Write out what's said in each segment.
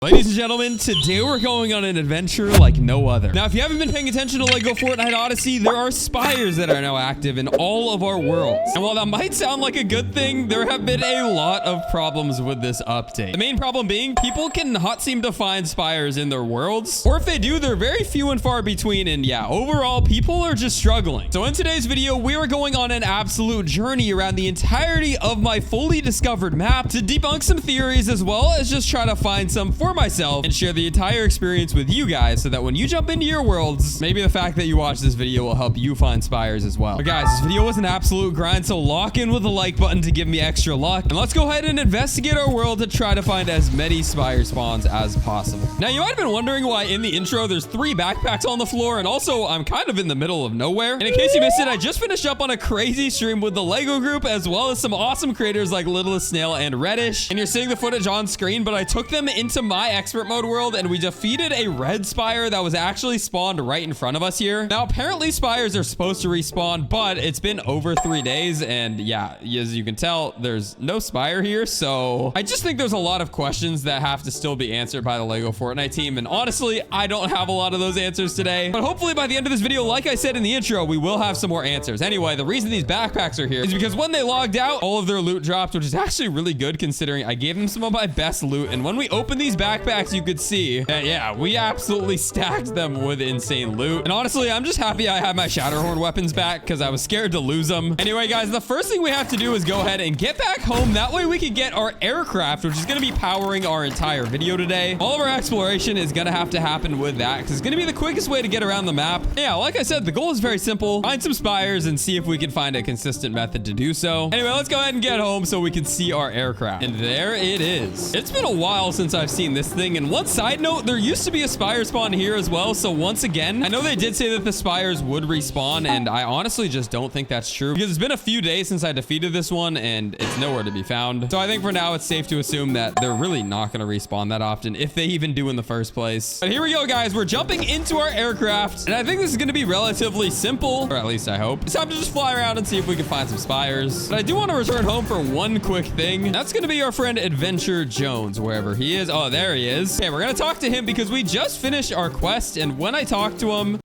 Ladies and gentlemen, today we're going on an adventure like no other. Now, if you haven't been paying attention to LEGO Fortnite Odyssey, there are spires that are now active in all of our worlds. And while that might sound like a good thing, there have been a lot of problems with this update. The main problem being people cannot seem to find spires in their worlds, or if they do, they're very few and far between. And yeah, overall, people are just struggling. So in today's video, we are going on an absolute journey around the entirety of my fully discovered map to debunk some theories as well as just try to find some for myself and share the entire experience with you guys so that when you jump into your worlds, maybe the fact that you watch this video will help you find spires as well. But guys, this video was an absolute grind, so lock in with the like button to give me extra luck. And let's go ahead and investigate our world to try to find as many spire spawns as possible. Now, you might have been wondering why in the intro there's 3 backpacks on the floor, and also I'm kind of in the middle of nowhere. And in case you missed it, I just finished up on a crazy stream with the LEGO group as well as some awesome creators like Littlest Snail and Reddish. And you're seeing the footage on screen, but I took them into my expert mode world and we defeated a red spire that was actually spawned right in front of us here. Now, apparently spires are supposed to respawn, but it's been over 3 days, and yeah, as you can tell, there's no spire here. So I just think there's a lot of questions that have to still be answered by the LEGO Fortnite team, and honestly, I don't have a lot of those answers today, but hopefully by the end of this video, like I said in the intro, we will have some more answers. Anyway, the reason these backpacks are here is because when they logged out, all of their loot dropped, which is actually really good considering I gave them some of my best loot. And when we opened these backpacks, you could see that, yeah, we absolutely stacked them with insane loot. And honestly, I'm just happy I have my Shatterhorn weapons back because I was scared to lose them. Anyway, guys, the first thing we have to do is go ahead and get back home. That way we can get our aircraft, which is going to be powering our entire video today. All of our exploration is going to have to happen with that because it's going to be the quickest way to get around the map. Yeah, like I said, the goal is very simple. Find some spires and see if we can find a consistent method to do so. Anyway, let's go ahead and get home so we can see our aircraft. And there it is. It's been a while since I've seen this thing. And one side note, there used to be a spire spawn here as well. So once again, I know they did say that the spires would respawn, and I honestly just don't think that's true because it's been a few days since I defeated this one and it's nowhere to be found. So I think for now, it's safe to assume that they're really not going to respawn that often, if they even do in the first place. But here we go, guys. We're jumping into our aircraft, and I think this is going to be relatively simple, or at least I hope. It's time to just fly around and see if we can find some spires. But I do want to return home for one quick thing. That's going to be our friend Adventure Jones, wherever he is. Oh, there he is. Okay, we're going to talk to him because we just finished our quest, and when I talk to him,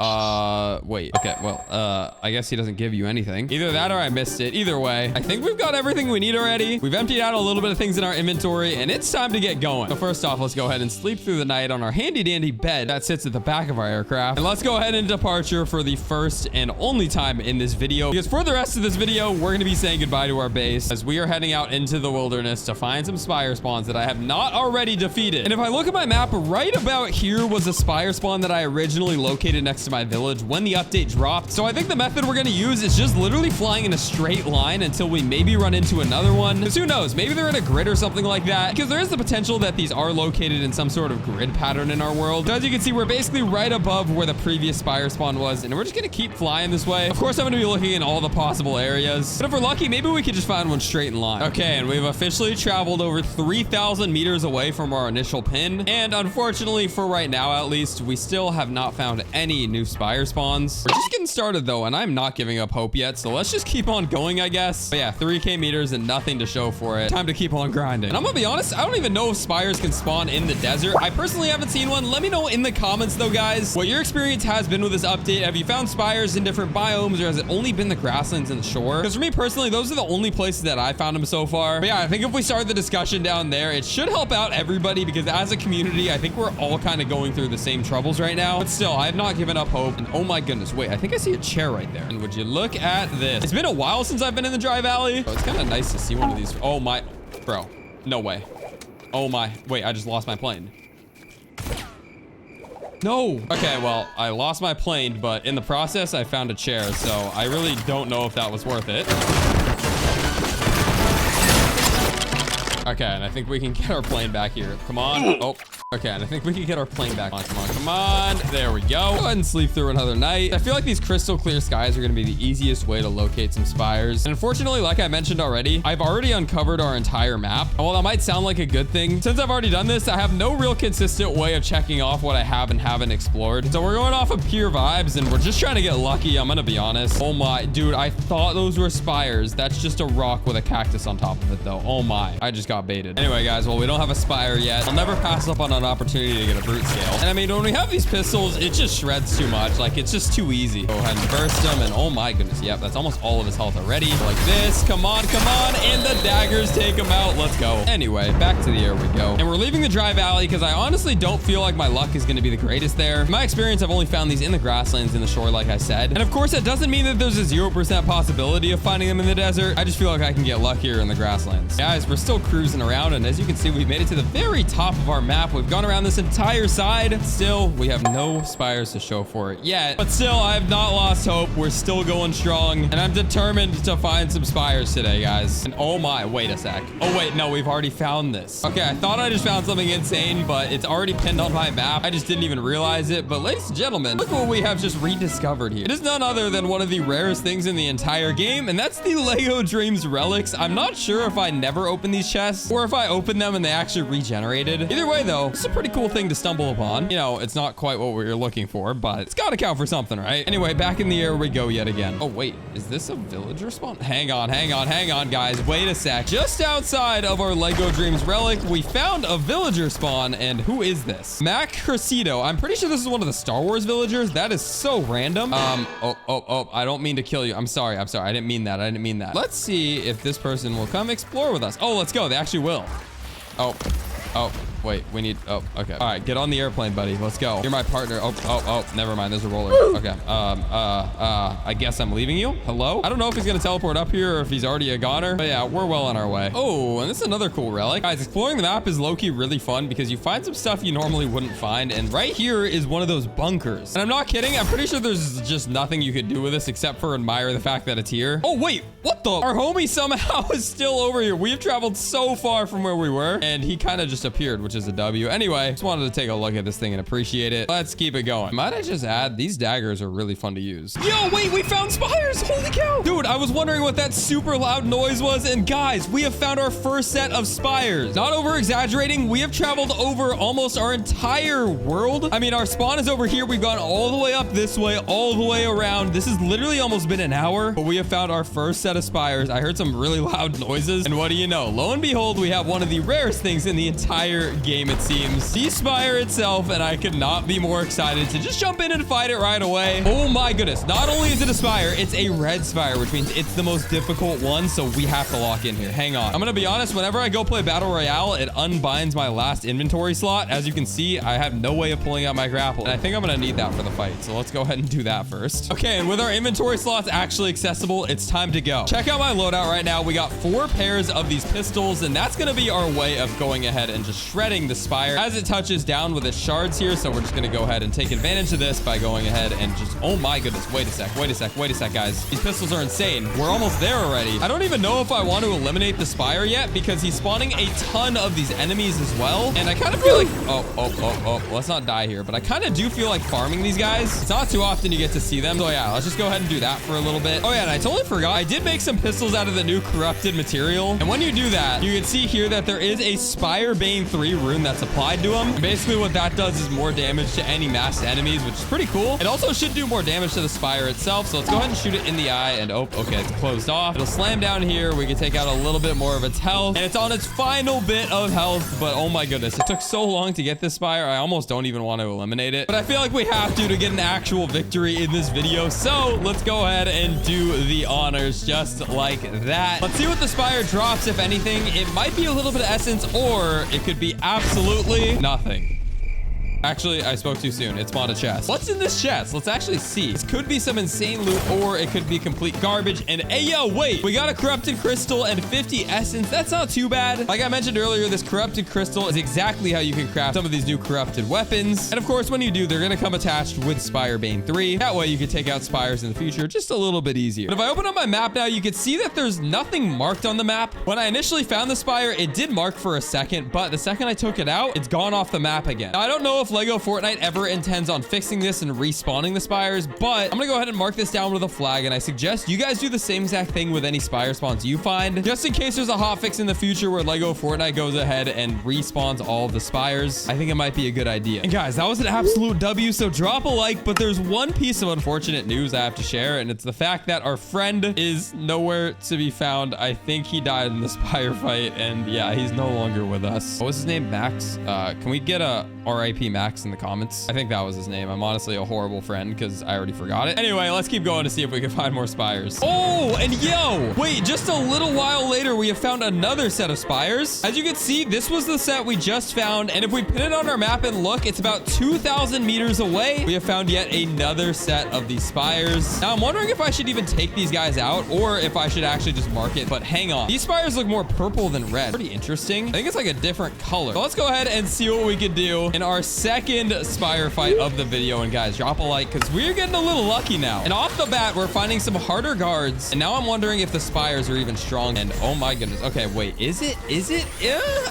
wait. Okay, well, I guess he doesn't give you anything. Either that or I missed it. Either way, I think we've got everything we need already. We've emptied out a little bit of things in our inventory, and it's time to get going. So first off, let's go ahead and sleep through the night on our handy dandy bed that sits at the back of our aircraft. And let's go ahead and departure for the first and only time in this video, because for the rest of this video, we're going to be saying goodbye to our base as we are heading out into the wilderness to find some spire spawns that I have not already defeated. And if I look at my map, right about here was a spire spawn that I originally located next to my village when the update dropped. So I think the method we're going to use is just literally flying in a straight line until we maybe run into another one. Because who knows, maybe they're in a grid or something like that, because there is the potential that these are located in some sort of grid pattern in our world. So as you can see, we're basically right above where the previous spire spawn was, and we're just going to keep flying this way. Of course, I'm going to be looking in all the possible areas, but if we're lucky, maybe we could just find one straight in line. Okay, and we've officially traveled over 3,000 meters away from our initial pin, and unfortunately for right now at least, we still have not found any new spire spawns. We're just getting started though, and I'm not giving up hope yet, so let's just keep on going, I guess. But yeah, 3k meters and nothing to show for it. Time to keep on grinding. And I'm gonna be honest, I don't even know if spires can spawn in the desert. I personally haven't seen one. Let me know in the comments though, guys, what your experience has been with this update. Have you found spires in different biomes, or has it only been the grasslands and the shore? Because for me personally, those are the only places that I found them so far. But yeah, I think if we start the discussion down there, it should help out everybody, because as a community, I think we're all kind of going through the same troubles right now. But still, I have not given up hope. And oh my goodness, wait, I think I see a chair right there. And would you look at this? It's been a while since I've been in the Dry Valley, so it's kind of nice to see one of these. Oh my, bro, no way. Oh my, wait, I just lost my plane. No. Okay, well, I lost my plane, but in the process, I found a chair, so I really don't know if that was worth it. Okay, and I think we can get our plane back here. Come on. Oh, okay, and I think we can get our plane back on. Come on, come on. There we go. Go ahead and sleep through another night. I feel like these crystal clear skies are going to be the easiest way to locate some spires. And unfortunately, like I mentioned already, I've already uncovered our entire map. And while that might sound like a good thing, since I've already done this, I have no real consistent way of checking off what I have and haven't explored. So we're going off of pure vibes, and we're just trying to get lucky. I'm going to be honest. Oh my, dude, I thought those were spires. That's just a rock with a cactus on top of it, though. Oh my, I just got baited. Anyway, guys, well, we don't have a spire yet. I'll never pass up on on an opportunity to get a brute scale. And I mean, when we have these pistols, it just shreds too much. Like, it's just too easy. Go ahead and burst them, and oh my goodness, yep, that's almost all of his health already. Like this, come on, and the daggers take him out. Let's go. Anyway, back to the air we go. And we're leaving the dry valley because I honestly don't feel like my luck is going to be the greatest there. In my experience, I've only found these in the grasslands in the shore, like I said. And of course, that doesn't mean that there's a 0% possibility of finding them in the desert. I just feel like I can get luckier in the grasslands. Guys, we're still cruising around, and as you can see, we've made it to the very top of our map. We've gone around this entire side. Still, we have no spires to show for it yet. But still, I have not lost hope. We're still going strong, and I'm determined to find some spires today, guys. And oh my, wait a sec. Oh wait, no, we've already found this. Okay, I thought I just found something insane, but it's already pinned on my map. I just didn't even realize it. But ladies and gentlemen, look what we have just rediscovered here. It is none other than one of the rarest things in the entire game, and that's the LEGO Dreams relics. I'm not sure if I never opened these chests or if I opened them and they actually regenerated. Either way, though, it's a pretty cool thing to stumble upon. You know, it's not quite what we were looking for, but it's got to count for something, right? Anyway, back in the air we go yet again. Oh, wait, is this a villager spawn? Hang on, guys. Wait a sec. Just outside of our LEGO Dreams relic, we found a villager spawn, and who is this? Mac Crescido. I'm pretty sure this is one of the Star Wars villagers. That is so random. Oh, I don't mean to kill you. I'm sorry. I didn't mean that. Let's see if this person will come explore with us. Oh, let's go. They actually will. Oh, wait, we need, oh, okay. All right, get on the airplane, buddy. Let's go. You're my partner. Oh, never mind. There's a roller. Okay. I guess I'm leaving you. Hello? I don't know if he's going to teleport up here or if he's already a goner, but yeah, we're well on our way. Oh, and this is another cool relic. Guys, exploring the map is low-key really fun because you find some stuff you normally wouldn't find. And right here is one of those bunkers. And I'm not kidding. I'm pretty sure there's just nothing you could do with this except for admire the fact that it's here. Oh, wait, what the? Our homie somehow is still over here. We've traveled so far from where we were, and he kind of just appeared, which is a W. Anyway, just wanted to take a look at this thing and appreciate it. Let's keep it going. Might I just add, these daggers are really fun to use. Yo, wait, we found spires. Holy cow. Dude, I was wondering what that super loud noise was. And guys, we have found our first set of spires. Not over exaggerating, we have traveled over almost our entire world. I mean, our spawn is over here. We've gone all the way up this way, all the way around. This has literally almost been an hour, but we have found our first set of spires. I heard some really loud noises. And what do you know? Lo and behold, we have one of the rarest things in the entire game, it seems. The spire itself, and I could not be more excited to just jump in and fight it right away. Oh my goodness. Not only is it a spire, it's a red spire, which means it's the most difficult one, so we have to lock in here. Hang on. I'm gonna be honest, whenever I go play Battle Royale, it unbinds my last inventory slot. As you can see, I have no way of pulling out my grapple, and I think I'm gonna need that for the fight, so let's go ahead and do that first. Okay, and with our inventory slots actually accessible, it's time to go. Check out my loadout right now. We got 4 pairs of these pistols, and that's gonna be our way of going ahead and just shredding the spire as it touches down with its shards here. So we're just gonna go ahead and take advantage of this by going ahead and just, oh my goodness, wait a sec, guys. These pistols are insane. We're almost there already. I don't even know if I want to eliminate the spire yet because he's spawning a ton of these enemies as well. And I kind of feel like, oh, let's not die here, but I kind of do feel like farming these guys. It's not too often you get to see them. So yeah, let's just go ahead and do that for a little bit. Oh yeah, and I totally forgot. I did make some pistols out of the new corrupted material. And when you do that, you can see here that there is a Spire Bane 3 rune that's applied to them. And basically what that does is more damage to any masked enemies, which is pretty cool. It also should do more damage to the spire itself. So let's go ahead and shoot it in the eye. And oh, okay, it's closed off. It'll slam down here. We can take out a little bit more of its health. And it's on its final bit of health. But oh my goodness, it took so long to get this spire. I almost don't even want to eliminate it. But I feel like we have to get an actual victory in this video. So let's go ahead and do the honors just like that. Let's see what the spire drops, if anything. It might be a little bit of essence, or it could be absolutely nothing. Actually, I spoke too soon. It spawned a chest. What's in this chest? Let's actually see. This could be some insane loot, or it could be complete garbage. And hey, yo, wait. We got a corrupted crystal and 50 essence. That's not too bad. Like I mentioned earlier, this corrupted crystal is exactly how you can craft some of these new corrupted weapons. And of course, when you do, they're going to come attached with Spire Bane 3. That way you can take out spires in the future just a little bit easier. But if I open up my map now, you can see that there's nothing marked on the map. When I initially found the spire, it did mark for a second, but the second I took it out, it's gone off the map again. Now, I don't know if LEGO Fortnite ever intends on fixing this and respawning the spires, but I'm gonna go ahead and mark this down with a flag, and I suggest you guys do the same exact thing with any spire spawns you find, just in case there's a hotfix in the future where LEGO Fortnite goes ahead and respawns all of the spires. I think it might be a good idea. And guys, that was an absolute W, so drop a like, but there's one piece of unfortunate news I have to share, and it's the fact that our friend is nowhere to be found. I think he died in the spire fight, and yeah, he's no longer with us. What was his name? Max? Can we get a RIP Max in the comments? I think that was his name. I'm honestly a horrible friend because I already forgot it. Anyway, let's keep going to see if we can find more spires. Oh, and yo, wait, just a little while later, we have found another set of spires. As you can see, this was the set we just found, and if we pin it on our map and look, it's about 2,000 meters away. We have found yet another set of these spires. Now, I'm wondering if I should even take these guys out or if I should actually just mark it, but hang on. These spires look more purple than red. Pretty interesting. I think it's like a different color. So let's go ahead and see what we can do in our second spire fight of the video. And guys, drop a like because we're getting a little lucky now. And off the bat, we're finding some harder guards. And now I'm wondering if the spires are even strong. And oh my goodness. Okay, wait, is it?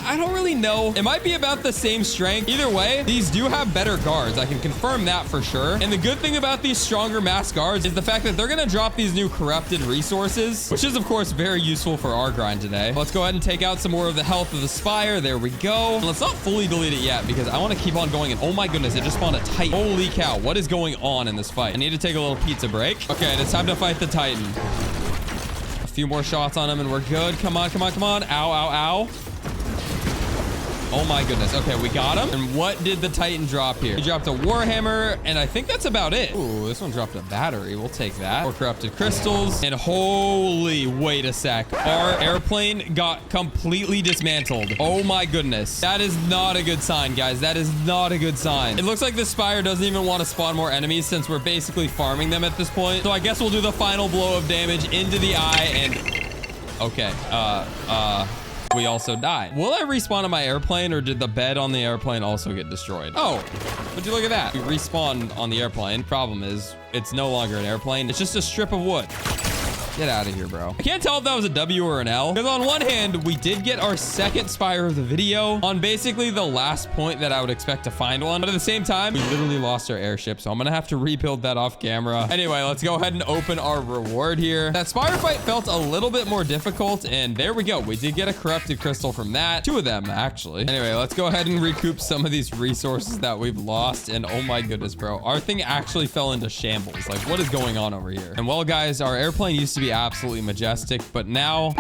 I don't really know. It might be about the same strength. Either way, these do have better guards. I can confirm that for sure. And the good thing about these stronger mass guards is the fact that they're going to drop these new corrupted resources, which is of course very useful for our grind today. Let's go ahead and take out some more of the health of the spire. There we go. And let's not fully delete it yet because I want to keep on going. And oh my goodness, it just spawned a titan. Holy cow, what is going on in this fight? I need to take a little pizza break. Okay, and it's time to fight the titan. A few more shots on him and we're good. Come on, come on, come on. Ow, ow, ow. Oh my goodness. Okay, we got him. And what did the Titan drop here? He dropped a Warhammer, and I think that's about it. Ooh, this one dropped a battery. We'll take that. Or corrupted crystals. And holy, wait a sec. Our airplane got completely dismantled. Oh my goodness. That is not a good sign, guys. That is not a good sign. It looks like the Spire doesn't even want to spawn more enemies since we're basically farming them at this point. So I guess we'll do the final blow of damage into the eye and... Okay, we also died. Will I respawn on my airplane or did the bed on the airplane also get destroyed? Oh, would you look at that? We respawned on the airplane. Problem is, it's no longer an airplane. It's just a strip of wood. Get out of here, bro. I can't tell if that was a W or an L. Because on one hand, we did get our second spire of the video on basically the last point that I would expect to find one. But at the same time, we literally lost our airship. So I'm going to have to rebuild that off camera. Anyway, let's go ahead and open our reward here. That spire fight felt a little bit more difficult. And there we go. We did get a corrupted crystal from that. 2 of them, actually. Anyway, let's go ahead and recoup some of these resources that we've lost. And oh my goodness, bro. Our thing actually fell into shambles. Like, what is going on over here? And well, guys, our airplane used to be absolutely majestic, but now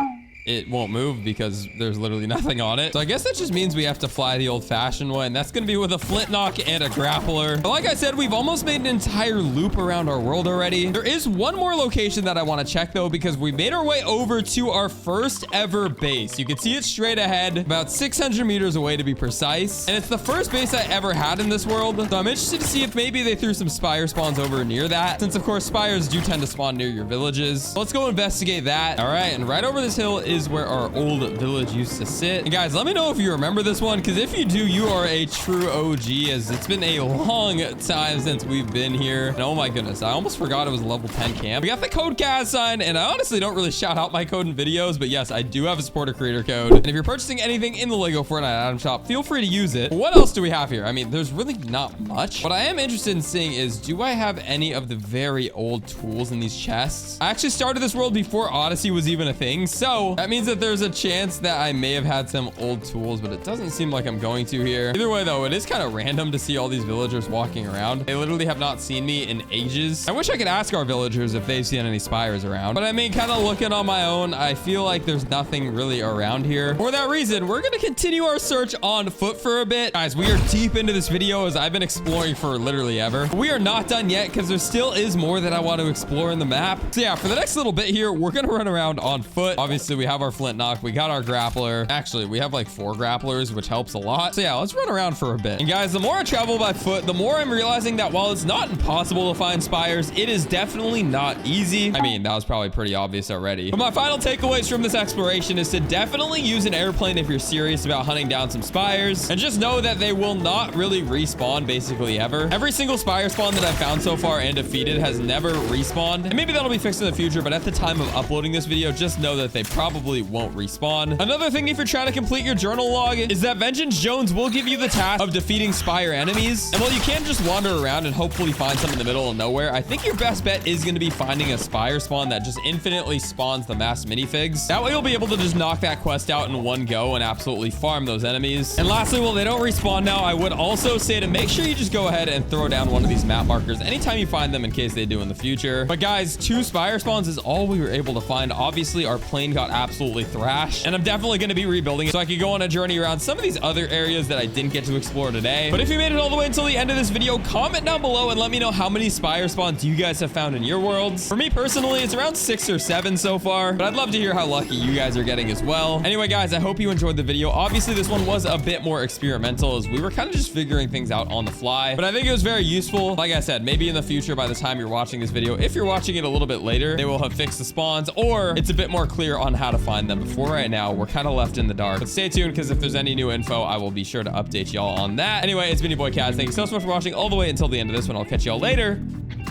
it won't move because there's literally nothing on it. So I guess that just means we have to fly the old-fashioned way, and that's going to be with a flint knock and a grappler. But like I said, we've almost made an entire loop around our world already. There is one more location that I want to check, though, because we made our way over to our first ever base. You can see it straight ahead, about 600 meters away to be precise. And it's the first base I ever had in this world. So I'm interested to see if maybe they threw some spire spawns over near that, since, of course, spires do tend to spawn near your villages. Let's go investigate that. All right, and right over this hill is where our old village used to sit. And guys, let me know if you remember this one, because if you do, you are a true OG, as it's been a long time since we've been here. And oh my goodness, I almost forgot it was a level 10 camp. We got the code Kaz sign, and I honestly don't really shout out my code in videos, but yes, I do have a supporter creator code. And if you're purchasing anything in the LEGO Fortnite item shop, feel free to use it. But what else do we have here? I mean, there's really not much. What I am interested in seeing is, do I have any of the very old tools in these chests? I actually started this world before Odyssey was even a thing, so that means that there's a chance that I may have had some old tools, but it doesn't seem like I'm going to here. Either way, though, it is kind of random to see all these villagers walking around. They literally have not seen me in ages. I wish I could ask our villagers if they've seen any spires around, but I mean, kind of looking on my own, I feel like there's nothing really around here. For that reason, we're going to continue our search on foot for a bit. Guys, we are deep into this video as I've been exploring for literally ever. We are not done yet because there still is more that I want to explore in the map. So yeah, for the next little bit here, we're going to run around on foot. Obviously, we have our flint knock. We got our grappler. Actually, we have like 4 grapplers, which helps a lot. So yeah, let's run around for a bit. And guys, the more I travel by foot, the more I'm realizing that while it's not impossible to find spires, it is definitely not easy. I mean, that was probably pretty obvious already. But my final takeaways from this exploration is to definitely use an airplane if you're serious about hunting down some spires. And just know that they will not really respawn basically ever. Every single spire spawn that I've found so far and defeated has never respawned. And maybe that'll be fixed in the future, but at the time of uploading this video, just know that they probably probably won't respawn. Another thing, if you're trying to complete your journal log, is that Vengeance Jones will give you the task of defeating Spire enemies. And while you can just wander around and hopefully find some in the middle of nowhere, I think your best bet is going to be finding a Spire spawn that just infinitely spawns the mass minifigs. That way you'll be able to just knock that quest out in one go and absolutely farm those enemies. And lastly, while they don't respawn now, I would also say to make sure you just go ahead and throw down one of these map markers anytime you find them, in case they do in the future. But guys, 2 Spire spawns is all we were able to find. Obviously, our plane got absolutely thrashed, and I'm definitely going to be rebuilding it so I can go on a journey around some of these other areas that I didn't get to explore today. But if you made it all the way until the end of this video, comment down below and let me know how many Spire spawns you guys have found in your worlds. For me personally, it's around 6 or 7 so far, but I'd love to hear how lucky you guys are getting as well. Anyway, guys, I hope you enjoyed the video. Obviously, this one was a bit more experimental as we were kind of just figuring things out on the fly, but I think it was very useful. Like I said, maybe in the future, by the time you're watching this video, if you're watching it a little bit later, they will have fixed the spawns, or it's a bit more clear on how to find them. Before right now, we're kind of left in the dark, but stay tuned, because if there's any new info, I will be sure to update y'all on that. Anyway, it's been your boy Kaz. Thank you so much for watching all the way until the end of this one. I'll catch y'all later.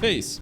Peace.